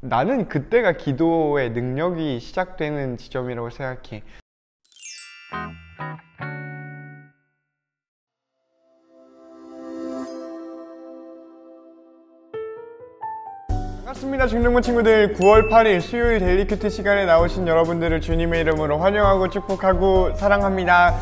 나는 그때가 기도의 능력이 시작되는 지점이라고 생각해. 반갑습니다. 중등부 친구들. 9월 8일 수요일 데일리 큐티 시간에 나오신 여러분들을 주님의 이름으로 환영하고 축복하고 사랑합니다.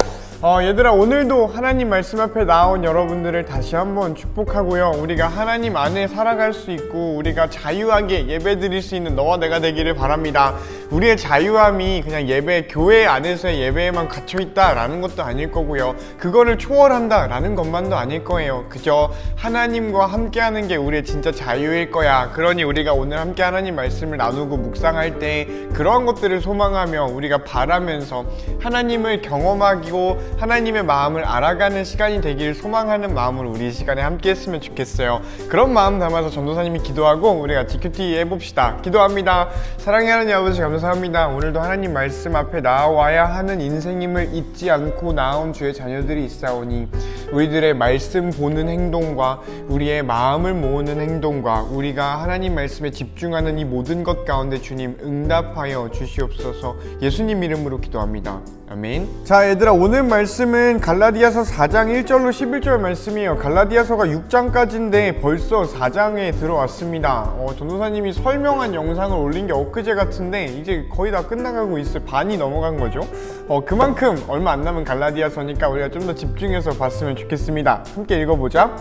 얘들아, 오늘도 하나님 말씀 앞에 나온 여러분들을 다시 한번 축복하고요, 우리가 하나님 안에 살아갈 수 있고 우리가 자유하게 예배 드릴 수 있는 너와 내가 되기를 바랍니다. 우리의 자유함이 그냥 예배, 교회 안에서의 예배에만 갇혀있다 라는 것도 아닐 거고요, 그거를 초월한다 라는 것만도 아닐 거예요. 그저 하나님과 함께하는 게 우리의 진짜 자유일 거야. 그러니 우리가 오늘 함께 하나님 말씀을 나누고 묵상할 때 그러한 것들을 소망하며 우리가 바라면서 하나님을 경험하고 하나님의 마음을 알아가는 시간이 되길 소망하는 마음으로 우리 이 시간에 함께 했으면 좋겠어요. 그런 마음 담아서 전도사님이 기도하고 우리 같이 큐티 해봅시다. 기도합니다. 사랑의 하나님 아버지, 감사합니다. 오늘도 하나님 말씀 앞에 나와야 하는 인생임을 잊지 않고 나온 주의 자녀들이 있사오니 우리들의 말씀 보는 행동과 우리의 마음을 모으는 행동과 우리가 하나님 말씀에 집중하는 이 모든 것 가운데 주님 응답하여 주시옵소서. 예수님 이름으로 기도합니다. 아멘. 자, 얘들아, 오늘 말씀은 갈라디아서 4장 1절로 11절 말씀이에요. 갈라디아서가 6장까지인데 벌써 4장에 들어왔습니다. 전도사님이 설명한 영상을 올린 게 엊그제 같은데 이제 거의 다 끝나가고 있어요. 반이 넘어간 거죠. 그만큼 얼마 안 남은 갈라디아서니까 우리가 좀 더 집중해서 봤으면 좋겠습니다. 함께 읽어보자.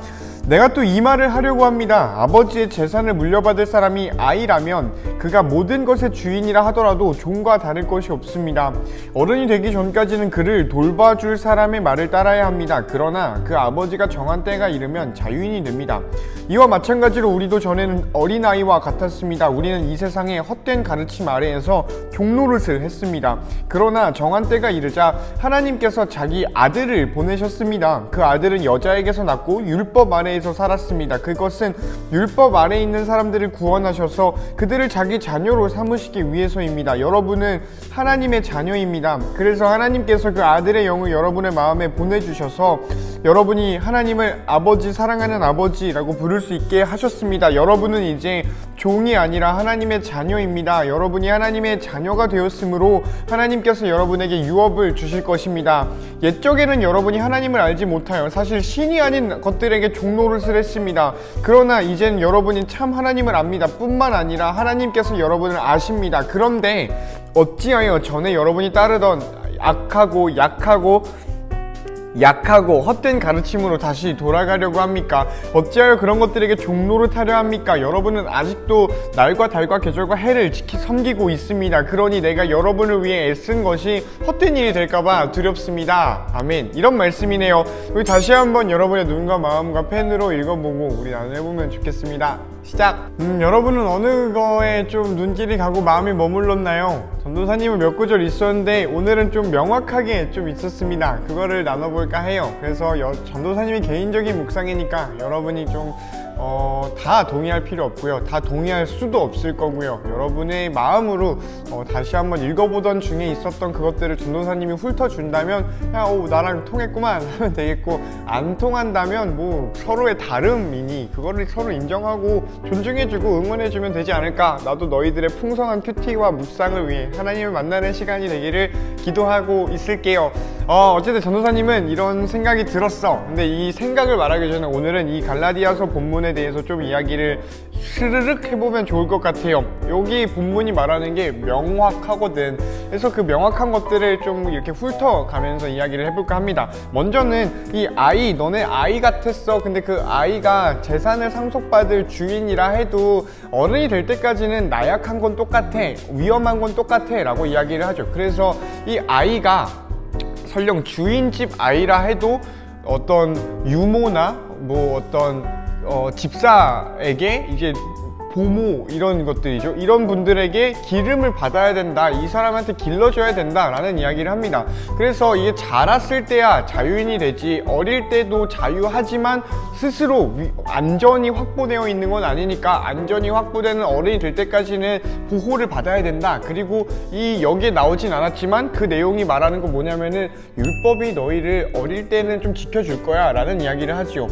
내가 또 이 말을 하려고 합니다. 아버지의 재산을 물려받을 사람이 아이라면 그가 모든 것의 주인이라 하더라도 종과 다를 것이 없습니다. 어른이 되기 전까지는 그를 돌봐줄 사람의 말을 따라야 합니다. 그러나 그 아버지가 정한 때가 이르면 자유인이 됩니다. 이와 마찬가지로 우리도 전에는 어린아이와 같았습니다. 우리는 이 세상의 헛된 가르침 아래에서 종노릇을 했습니다. 그러나 정한 때가 이르자 하나님께서 자기 아들을 보내셨습니다. 그 아들은 여자에게서 낳고 율법 아래에서 살았습니다. 그것은 율법 아래에 있는 사람들을 구원하셔서 그들을 자기 자녀로 삼으시기 위해서입니다. 여러분은 하나님의 자녀입니다. 그래서 하나님께서 그 아들의 영을 여러분의 마음에 보내주셔서 여러분이 하나님을 아버지, 사랑하는 아버지라고 부를 수 있게 하셨습니다. 여러분은 이제 종이 아니라 하나님의 자녀입니다. 여러분이 하나님의 자녀가 되었으므로 하나님께서 여러분에게 유업을 주실 것입니다. 옛적에는 여러분이 하나님을 알지 못하여 사실 신이 아닌 것들에게 종노릇을 했습니다. 그러나 이젠 여러분이 참 하나님을 압니다. 뿐만 아니라 하나님께서 여러분을 아십니다. 그런데 어찌하여 전에 여러분이 따르던 약하고 헛된 가르침으로 다시 돌아가려고 합니까? 어찌하여 그런 것들에게 종노릇하려 합니까? 여러분은 아직도 날과 달과 계절과 해를 섬기고 있습니다. 그러니 내가 여러분을 위해 애쓴 것이 헛된 일이 될까봐 두렵습니다. 아멘. 이런 말씀이네요. 우리 다시 한번 여러분의 눈과 마음과 펜으로 읽어보고 우리 나눠보면 좋겠습니다. 시작! 여러분은 어느 거에 좀 눈길이 가고 마음이 머물렀나요? 전도사님은 몇 구절 있었는데 오늘은 좀 명확하게 좀 있었습니다. 그거를 나눠볼까 해요. 그래서 전도사님이 개인적인 묵상이니까 여러분이 좀 다 동의할 필요 없고요, 다 동의할 수도 없을 거고요, 여러분의 마음으로 다시 한번 읽어보던 중에 있었던 그것들을 전도사님이 훑어준다면 야, 나랑 통했구만 하면 되겠고, 안 통한다면 뭐 서로의 다름이니 그거를 서로 인정하고 존중해주고 응원해주면 되지 않을까. 나도 너희들의 풍성한 큐티와 묵상을 위해 하나님을 만나는 시간이 되기를 기도하고 있을게요. 어쨌든 전도사님은 이런 생각이 들었어. 근데 이 생각을 말하기 전에 오늘은 이 갈라디아서 본문에 대해서 좀 이야기를 스르륵 해보면 좋을 것 같아요. 여기 본문이 말하는 게 명확하거든. 그래서 그 명확한 것들을 좀 이렇게 훑어가면서 이야기를 해볼까 합니다. 먼저는 이 아이, 너네 아이 같았어. 근데 그 아이가 재산을 상속받을 주인이라 해도 어른이 될 때까지는 나약한 건 똑같아, 위험한 건 똑같아 라고 이야기를 하죠. 그래서 이 아이가 설령 주인집 아이라 해도 어떤 유모나 뭐 어떤 집사에게 이제 보모 이런 것들이죠. 이런 분들에게 기름을 받아야 된다, 이 사람한테 길러줘야 된다 라는 이야기를 합니다. 그래서 이게 자랐을 때야 자유인이 되지, 어릴 때도 자유하지만 스스로 안전이 확보되어 있는 건 아니니까 안전이 확보되는 어른이 될 때까지는 보호를 받아야 된다. 그리고 여기에 나오진 않았지만 그 내용이 말하는 건 뭐냐면은 율법이 너희를 어릴 때는 좀 지켜줄 거야 라는 이야기를 하죠.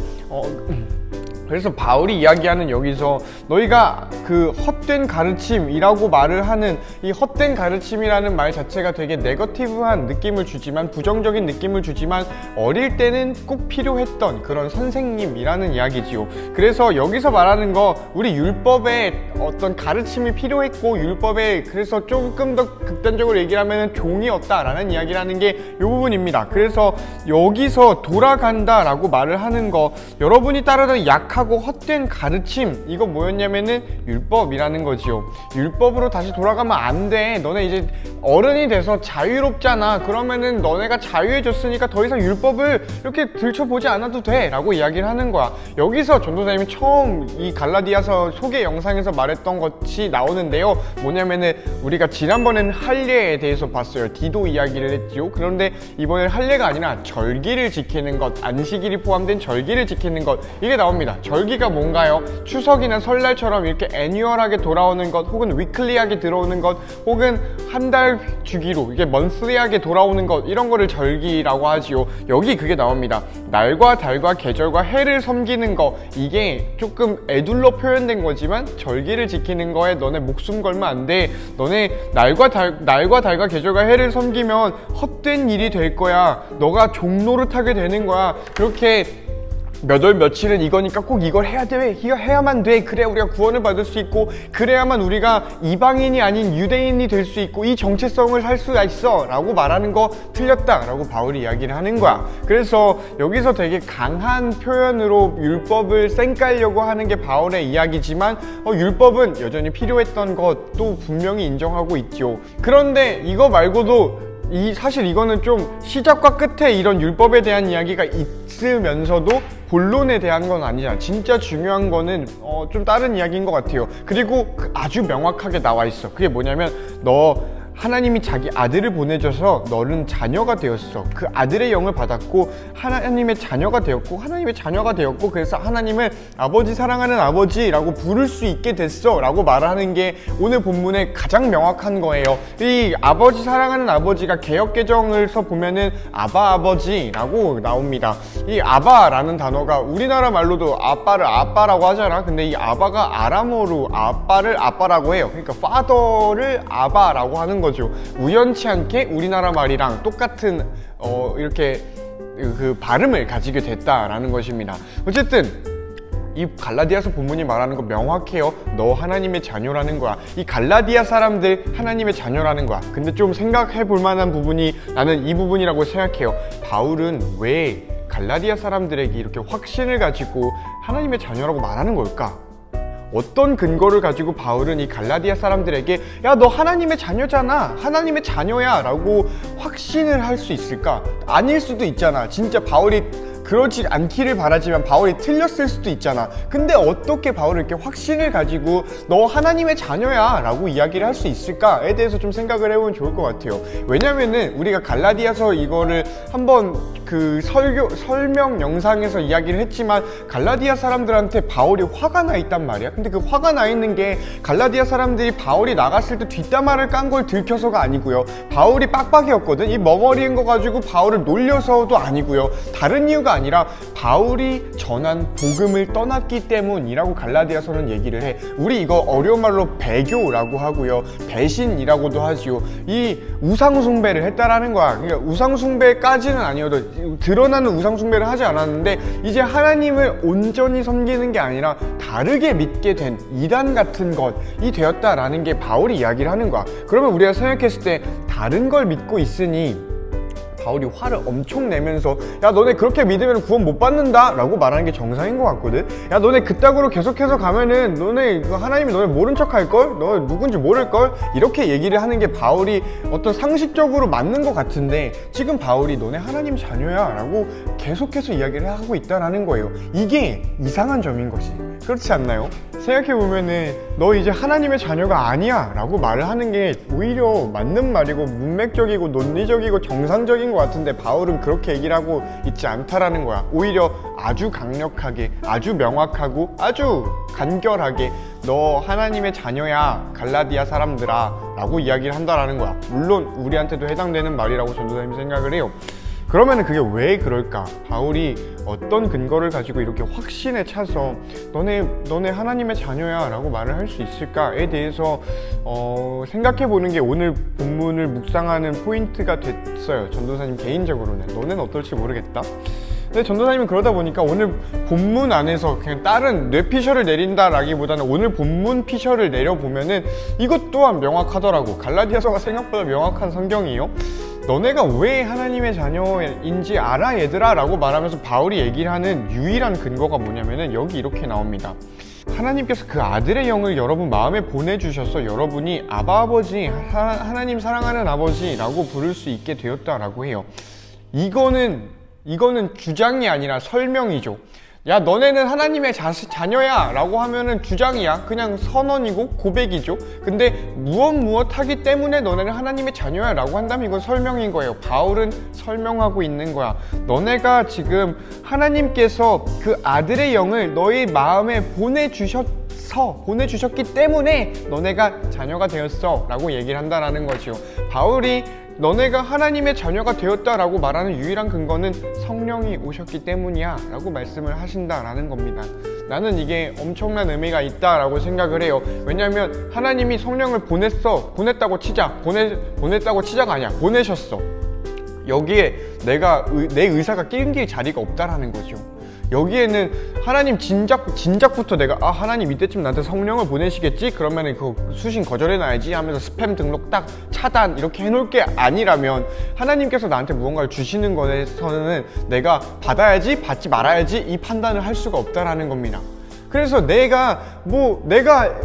그래서 바울이 이야기하는 여기서 너희가 그 헛된 가르침이라고 말을 하는 이 헛된 가르침이라는 말 자체가 되게 네거티브한 느낌을 주지만, 부정적인 느낌을 주지만 어릴 때는 꼭 필요했던 그런 선생님이라는 이야기지요. 그래서 여기서 말하는 거, 우리 율법에 어떤 가르침이 필요했고 율법에 그래서 조금 더 극단적으로 얘기하면 종이었다라는 이야기라는 게 이 부분입니다. 그래서 여기서 돌아간다라고 말을 하는 거, 여러분이 따르던 약하고 헛된 가르침, 이거 뭐였냐면은 율법이라는 거지요. 율법으로 다시 돌아가면 안 돼. 너네 이제 어른이 돼서 자유롭잖아. 그러면은 너네가 자유해졌으니까 더 이상 율법을 이렇게 들춰보지 않아도 돼 라고 이야기를 하는 거야. 여기서 전도사님이 처음 이 갈라디아서 소개 영상에서 말했던 것이 나오는데요. 뭐냐면은 우리가 지난번에는 할례에 대해서 봤어요. 디도 이야기를 했지요. 그런데 이번엔 할례가 아니라 절기를 지키는 것, 안식일이 포함된 절기를 지키는 것, 이게 나옵니다. 절기가 뭔가요? 추석이나 설날처럼 이렇게 애뉴얼하게 돌아오는 것, 혹은 위클리하게 들어오는 것, 혹은 한 달 주기로 이게 먼슬리하게 돌아오는 것, 이런 거를 절기라고 하지요. 여기 그게 나옵니다. 날과 달과 계절과 해를 섬기는 거, 이게 조금 애둘러 표현된 거지만 절기를 지키는 거에 너네 목숨 걸면 안 돼. 너네 날과 달과 계절과 해를 섬기면 헛된 일이 될 거야. 너가 종노릇하게 되는 거야. 그렇게 몇 월 며칠은 이거니까 꼭 이걸 해야 돼, 이거 해야만 돼, 그래야 우리가 구원을 받을 수 있고, 그래야만 우리가 이방인이 아닌 유대인이 될 수 있고 이 정체성을 살 수가 있어 라고 말하는 거 틀렸다 라고 바울이 이야기를 하는 거야. 그래서 여기서 되게 강한 표현으로 율법을 쌩까려고 하는 게 바울의 이야기지만, 율법은 여전히 필요했던 것도 분명히 인정하고 있죠. 그런데 이거 말고도 사실 이거는 좀 시작과 끝에 이런 율법에 대한 이야기가 있으면서도 본론에 대한 건 아니잖아. 진짜 중요한 거는 좀 다른 이야기인 것 같아요. 그리고 아주 명확하게 나와 있어. 그게 뭐냐면, 하나님이 자기 아들을 보내줘서 너는 자녀가 되었어. 그 아들의 영을 받았고 하나님의 자녀가 되었고 그래서 하나님을 아버지, 사랑하는 아버지라고 부를 수 있게 됐어 라고 말하는 게 오늘 본문에 가장 명확한 거예요. 이 아버지, 사랑하는 아버지가 개역개정을서 보면은 아바 아버지라고 나옵니다. 이 아바라는 단어가 우리나라 말로도 아빠를 아빠라고 하잖아. 근데 이 아바가 아람어로 아빠를 아빠라고 해요. 그러니까 father를 아바라고 하는 거죠. 우연치 않게 우리나라 말이랑 똑같은 이렇게 그 발음을 가지게 됐다라는 것입니다. 어쨌든 이 갈라디아서 본문이 말하는 거 명확해요. 너 하나님의 자녀라는 거야. 이 갈라디아 사람들 하나님의 자녀라는 거야. 근데 좀 생각해 볼 만한 부분이, 나는 이 부분이라고 생각해요. 바울은 왜 갈라디아 사람들에게 이렇게 확신을 가지고 하나님의 자녀라고 말하는 걸까? 어떤 근거를 가지고 바울은 이 갈라디아 사람들에게 야, 너 하나님의 자녀잖아, 하나님의 자녀야 라고 확신을 할 수 있을까? 아닐 수도 있잖아. 진짜 바울이 그러지 않기를 바라지만 바울이 틀렸을 수도 있잖아. 근데 어떻게 바울을 이렇게 확신을 가지고 너 하나님의 자녀야 라고 이야기를 할 수 있을까에 대해서 좀 생각을 해보면 좋을 것 같아요. 왜냐면은 우리가 갈라디아서 이거를 한번 그 설명 영상에서 이야기를 했지만, 갈라디아 사람들한테 바울이 화가 나 있단 말이야. 근데 그 화가 나 있는 게 갈라디아 사람들이 바울이 나갔을 때 뒷담화를 깐 걸 들켜서가 아니고요. 바울이 빡빡이었거든. 이 머머리인 거 가지고 바울을 놀려서도 아니고요. 다른 이유가 아니라 바울이 전한 복음을 떠났기 때문이라고 갈라디아서는 얘기를 해. 우리 이거 어려운 말로 배교라고 하고요, 배신이라고도 하지요. 이 우상숭배를 했다라는 거야. 그러니까 우상숭배까지는 아니어도 드러나는 우상숭배를 하지 않았는데, 이제 하나님을 온전히 섬기는 게 아니라 다르게 믿게 된 이단 같은 것이 되었다라는 게 바울이 이야기를 하는 거야. 그러면 우리가 생각했을 때 다른 걸 믿고 있으니 바울이 화를 엄청 내면서 야, 너네 그렇게 믿으면 구원 못 받는다 라고 말하는 게 정상인 것 같거든. 야, 너네 그따구로 계속해서 가면은 너네 하나님이 너네 모른 척 할걸? 너 누군지 모를걸? 이렇게 얘기를 하는 게 바울이 어떤 상식적으로 맞는 것 같은데, 지금 바울이 너네 하나님 자녀야 라고 계속해서 이야기를 하고 있다는 거예요. 이게 이상한 점인 것이, 그렇지 않나요? 생각해보면은 너 이제 하나님의 자녀가 아니야 라고 말을 하는 게 오히려 맞는 말이고 문맥적이고 논리적이고 정상적인 것 같은데, 바울은 그렇게 얘기를 하고 있지 않다라는 거야. 오히려 아주 강력하게, 아주 명확하고 아주 간결하게 너 하나님의 자녀야 갈라디아 사람들아 라고 이야기를 한다라는 거야. 물론 우리한테도 해당되는 말이라고 전도사님이 생각을 해요. 그러면은 그게 왜 그럴까? 바울이 어떤 근거를 가지고 이렇게 확신에 차서 너네 하나님의 자녀야 라고 말을 할 수 있을까에 대해서 생각해 보는 게 오늘 본문을 묵상하는 포인트가 됐어요. 전도사님 개인적으로는. 너는 어떨지 모르겠다. 근데 전도사님은 그러다 보니까 오늘 본문 안에서 그냥 다른 뇌피셜을 내린다 라기보다는 오늘 본문 피셜을 내려보면은 이것 또한 명확하더라고. 갈라디아서가 생각보다 명확한 성경이에요. 너네가 왜 하나님의 자녀인지 알아 얘들아 라고 말하면서 바울이 얘기를 하는 유일한 근거가 뭐냐면은 여기 이렇게 나옵니다. 하나님께서 그 아들의 영을 여러분 마음에 보내주셔서 여러분이 아바 아버지, 하나님 사랑하는 아버지라고 부를 수 있게 되었다라고 해요. 이거는 주장이 아니라 설명이죠. 야, 너네는 하나님의 자녀야 라고 하면은 주장이야. 그냥 선언이고 고백이죠. 근데 무엇 하기 때문에 너네는 하나님의 자녀야 라고 한다면 이건 설명인 거예요. 바울은 설명하고 있는 거야. 너네가 지금 하나님께서 그 아들의 영을 너희 마음에 보내주셨기 때문에 너네가 자녀가 되었어 라고 얘기를 한다라는 거죠. 바울이 너네가 하나님의 자녀가 되었다라고 말하는 유일한 근거는 성령이 오셨기 때문이야 라고 말씀을 하신다라는 겁니다. 나는 이게 엄청난 의미가 있다라고 생각을 해요. 왜냐하면 하나님이 성령을 보냈다고 치자가 아니야. 보내셨어. 여기에 내 의사가 끼는 자리가 없다라는 거죠. 여기에는 하나님 진작부터 내가 하나님 이때쯤 나한테 성령을 보내시겠지? 그러면은 그 수신 거절해놔야지 하면서 스팸 등록 딱 차단 이렇게 해놓을 게 아니라면 하나님께서 나한테 무언가를 주시는 것에서는 내가 받아야지 받지 말아야지 이 판단을 할 수가 없다라는 겁니다. 그래서 내가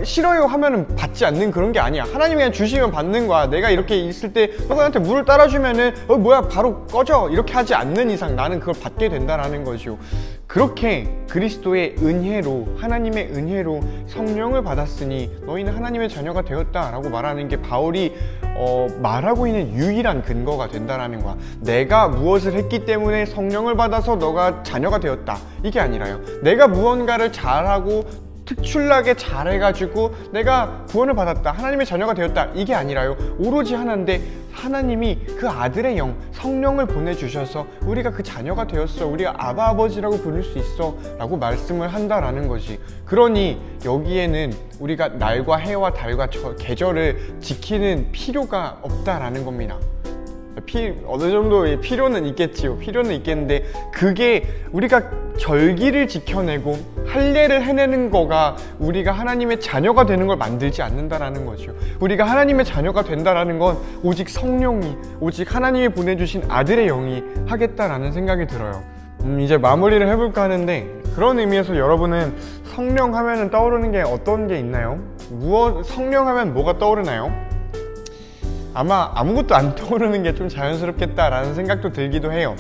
싫어요 하면은 받지 않는 그런 게 아니야. 하나님이 그냥 주시면 받는 거야. 내가 이렇게 있을 때 너가 나한테 물을 따라주면은 뭐야 바로 꺼져 이렇게 하지 않는 이상 나는 그걸 받게 된다라는 거죠. 그렇게 그리스도의 은혜로 하나님의 은혜로 성령을 받았으니 너희는 하나님의 자녀가 되었다라고 말하는 게 바울이 말하고 있는 유일한 근거가 된다라는 거야. 내가 무엇을 했기 때문에 성령을 받아서 너가 자녀가 되었다 이게 아니라요. 내가 무언가를 잘하고 특출나게 잘해가지고 내가 구원을 받았다 하나님의 자녀가 되었다 이게 아니라요. 오로지 하나인데 하나님이 그 아들의 영 성령을 보내주셔서 우리가 그 자녀가 되었어. 우리가 아바 아버지라고 부를 수 있어 라고 말씀을 한다라는 거지. 그러니 여기에는 우리가 날과 해와 달과 계절을 지키는 필요가 없다라는 겁니다. 어느 정도의 필요는 있겠지요. 필요는 있겠는데 그게 우리가 절기를 지켜내고 할례를 해내는 거가 우리가 하나님의 자녀가 되는 걸 만들지 않는다라는 거죠. 우리가 하나님의 자녀가 된다라는 건 오직 성령이, 오직 하나님이 보내주신 아들의 영이 하겠다라는 생각이 들어요. 이제 마무리를 해볼까 하는데 그런 의미에서 여러분은 성령 하면은 떠오르는 게 어떤 게 있나요? 성령 하면 뭐가 떠오르나요? 아마 아무것도 안 떠오르는 게 좀 자연스럽겠다라는 생각도 들기도 해요.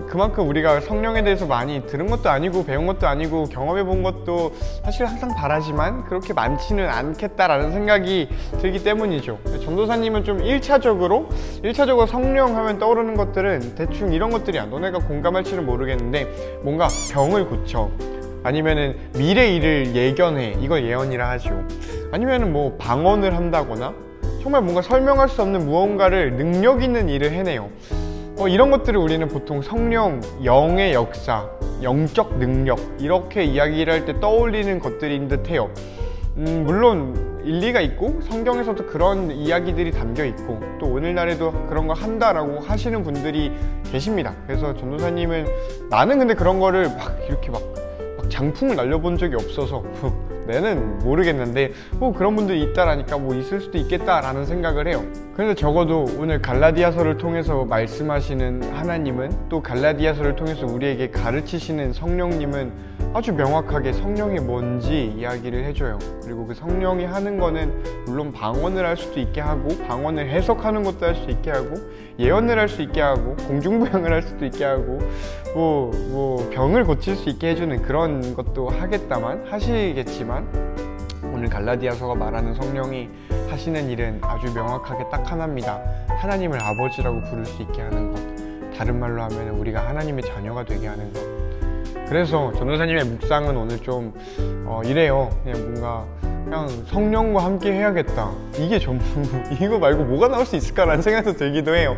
그만큼 우리가 성령에 대해서 많이 들은 것도 아니고 배운 것도 아니고 경험해 본 것도 사실 항상 바라지만 그렇게 많지는 않겠다라는 생각이 들기 때문이죠. 전도사님은 좀 1차적으로 성령 하면 떠오르는 것들은 대충 이런 것들이야. 너네가 공감할지는 모르겠는데 뭔가 병을 고쳐, 아니면은 미래 일을 예견해, 이걸 예언이라 하죠. 아니면은 뭐 방언을 한다거나 정말 뭔가 설명할 수 없는 무언가를 능력 있는 일을 해내요. 이런 것들을 우리는 보통 성령, 영의 역사, 영적 능력 이렇게 이야기를 할 때 떠올리는 것들인 듯 해요. 물론 일리가 있고 성경에서도 그런 이야기들이 담겨 있고 또 오늘날에도 그런 거 한다라고 하시는 분들이 계십니다. 그래서 전도사님은 나는 근데 그런 거를 이렇게 장풍을 날려본 적이 없어서 내는 모르겠는데 그런 분들이 있다라니까 있을 수도 있겠다라는 생각을 해요. 그래서 적어도 오늘 갈라디아서를 통해서 말씀하시는 하나님은 또 갈라디아서를 통해서 우리에게 가르치시는 성령님은 아주 명확하게 성령이 뭔지 이야기를 해줘요. 그리고 그 성령이 하는 거는 물론 방언을 할 수도 있게 하고 방언을 해석하는 것도 할 수 있게 하고 예언을 할 수 있게 하고 공중부양을 할 수도 있게 하고 병을 고칠 수 있게 해주는 그런 것도 하시겠지만 오늘 갈라디아서가 말하는 성령이 하시는 일은 아주 명확하게 딱 하나입니다. 하나님을 아버지라고 부를 수 있게 하는 것, 다른 말로 하면 우리가 하나님의 자녀가 되게 하는 것. 그래서 전도사님의 묵상은 오늘 좀 이래요. 그냥 뭔가 그냥 성령과 함께 해야겠다. 이게 전부 이거 말고 뭐가 나올 수 있을까라는 생각도 들기도 해요.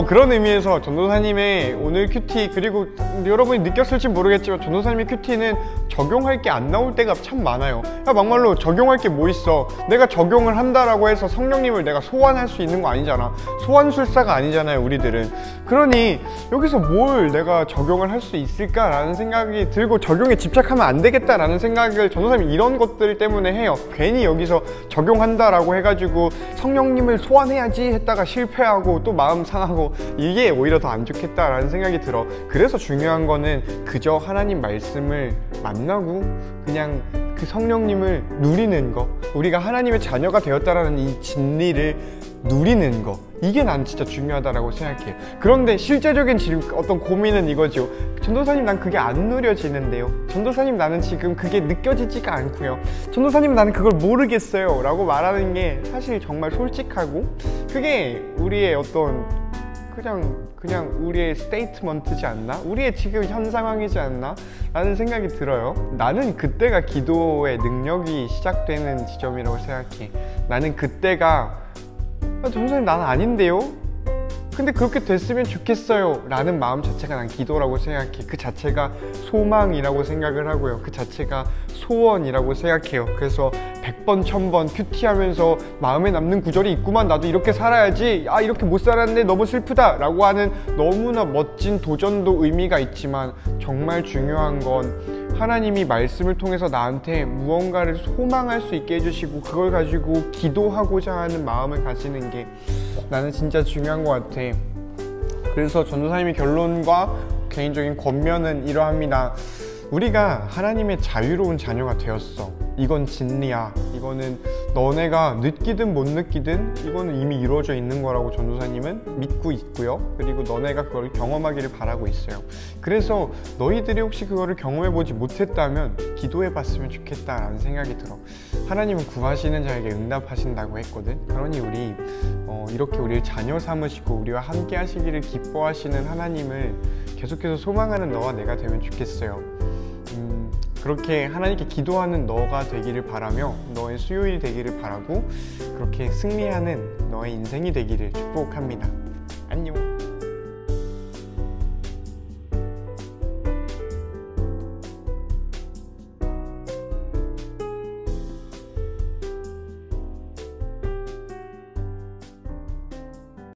그런 의미에서 전도사님의 오늘 큐티, 그리고 여러분이 느꼈을지 모르겠지만 전도사님의 큐티는 적용할 게 안 나올 때가 참 많아요. 야, 막말로 적용할 게 뭐 있어. 내가 적용을 한다라고 해서 성령님을 내가 소환할 수 있는 거 아니잖아. 소환술사가 아니잖아요, 우리들은. 그러니 여기서 뭘 내가 적용을 할 수 있을까라는 생각이 들고, 적용에 집착하면 안 되겠다라는 생각을 전도사님이 이런 것들 때문에 해요. 괜히 여기서 적용한다라고 해가지고 성령님을 소환해야지 했다가 실패하고 또 마음 상하고, 이게 오히려 더 안 좋겠다라는 생각이 들어. 그래서 중요한 거는 그저 하나님 말씀을 만나고 그냥 그 성령님을 누리는 거, 우리가 하나님의 자녀가 되었다라는 이 진리를 누리는 거, 이게 난 진짜 중요하다라고 생각해요. 그런데 실제적인 어떤 고민은 이거죠. 전도사님, 난 그게 안 누려지는데요. 전도사님, 나는 지금 그게 느껴지지가 않고요. 전도사님, 나는 그걸 모르겠어요 라고 말하는 게 사실 정말 솔직하고, 그게 우리의 어떤 그냥 우리의 스테이트먼트지 않나? 우리의 지금 현 상황이지 않나? 라는 생각이 들어요. 나는 그때가 기도의 능력이 시작되는 지점이라고 생각해. 나는 그때가 전도사님, 나는 아닌데요? 근데 그렇게 됐으면 좋겠어요 라는 마음 자체가 난 기도라고 생각해. 그 자체가 소망이라고 생각을 하고요. 그 자체가 소원이라고 생각해요. 그래서 100번 1000번 큐티하면서 마음에 남는 구절이 있구만, 나도 이렇게 살아야지, 아 이렇게 못 살았네, 너무 슬프다 라고 하는 너무나 멋진 도전도 의미가 있지만, 정말 중요한 건 하나님이 말씀을 통해서 나한테 무언가를 소망할 수 있게 해주시고, 그걸 가지고 기도하고자 하는 마음을 가지는 게 나는 진짜 중요한 것 같아. 그래서 전도사님의 결론과 개인적인 권면은 이러합니다. 우리가 하나님의 자유로운 자녀가 되었어. 이건 진리야. 이거는 너네가 느끼든 못 느끼든 이거는 이미 이루어져 있는 거라고 전도사님은 믿고 있고요. 그리고 너네가 그걸 경험하기를 바라고 있어요. 그래서 너희들이 혹시 그거를 경험해보지 못했다면 기도해봤으면 좋겠다라는 생각이 들어. 하나님은 구하시는 자에게 응답하신다고 했거든. 그러니 우리 이렇게 우리를 자녀 삼으시고 우리와 함께 하시기를 기뻐하시는 하나님을 계속해서 소망하는 너와 내가 되면 좋겠어요. 그렇게 하나님께 기도하는 너가 되기를 바라며, 너의 수요일이 되기를 바라고, 그렇게 승리하는 너의 인생이 되기를 축복합니다. 안녕.